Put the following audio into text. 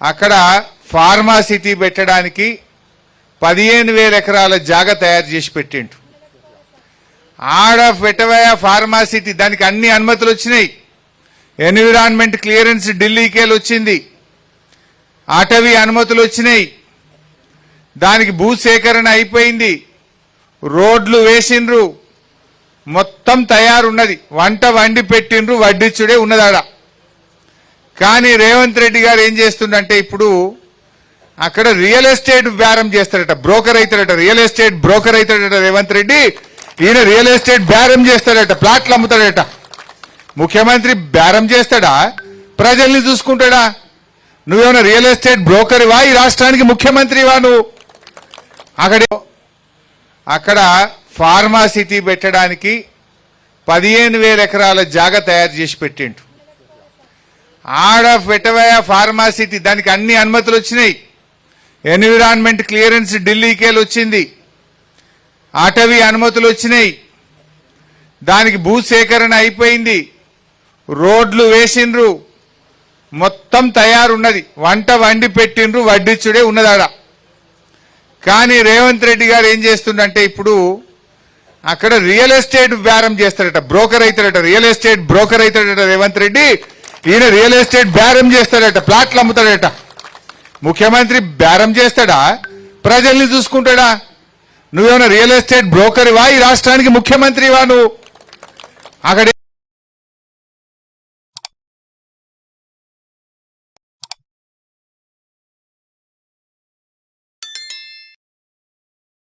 అక్కడ pharma city పెట్టడానికి 15,000 ఎకరాల జాగా తయారు చేసి పెట్టిండు. ఆడ పెట్టవయా ఫార్మా సిటీ, దానికి అన్ని అనుమతులు వచ్చినాయి. ఎన్విరాన్మెంట్ క్లియరెన్స్ ఢిల్లీకేలు వచ్చింది, అటవీ అనుమతులు వచ్చినాయి, దానికి భూసేకరణ అయిపోయింది, రోడ్లు వేసిండ్రు, మొత్తం తయారున్నది. వంట వండి పెట్టిండ్రు, వడ్డిచ్చుడే ఉన్నదాడ. కానీ రేవంత్ రెడ్డి గారు ఏం చేస్తుండంటే ఇప్పుడు అక్కడ రియల్ ఎస్టేట్ బేరం చేస్తాడట, బ్రోకర్ అవుతాడట, రియల్ ఎస్టేట్ బ్రోకర్ అవుతాడట రేవంత్ రెడ్డి. ఈయన రియల్ ఎస్టేట్ బేరం చేస్తాడట, ప్లాట్లు అమ్ముతాడట. ముఖ్యమంత్రి బేరం చేస్తాడా, ప్రజల్ని చూసుకుంటాడా? నువ్వేమైనా రియల్ ఎస్టేట్ బ్రోకర్వా, ఈ రాష్ట్రానికి ముఖ్యమంత్రివా నువ్వు? అక్కడ ఫార్మా సిటీ పెట్టడానికి 15,000 ఎకరాల జాగా తయారు చేసి పెట్టిండు. ఆడ పెట్టవయా ఫార్మా సిటీ, దానికి అన్ని అనుమతులు వచ్చినాయి. ఎన్విరాన్మెంట్ క్లియరెన్స్ ఢిల్లీకేలు వచ్చింది, అటవీ అనుమతులు వచ్చినాయి, దానికి భూసేకరణ అయిపోయింది, రోడ్లు వేసిండ్రు, మొత్తం తయారున్నది. వంట వండి పెట్టిండ్రు, వడ్డిచ్చుడే ఉన్నదాడ. కానీ రేవంత్ రెడ్డి గారు ఏం చేస్తుండంటే ఇప్పుడు అక్కడ రియల్ ఎస్టేట్ బేరం చేస్తాడట, బ్రోకర్ అవుతాడట, రియల్ ఎస్టేట్ బ్రోకర్ అవుతాడట రేవంత్ రెడ్డి. ఈయన రియల్ ఎస్టేట్ బేరం చేస్తాడట, ప్లాట్లు అమ్ముతాడట. ముఖ్యమంత్రి బేరం చేస్తాడా, ప్రజల్ని చూసుకుంటాడా? నువ్వేమైనా రియల్ ఎస్టేట్ బ్రోకర్వా, ఈ రాష్ట్రానికి ముఖ్యమంత్రివా నువ్వు? అక్కడ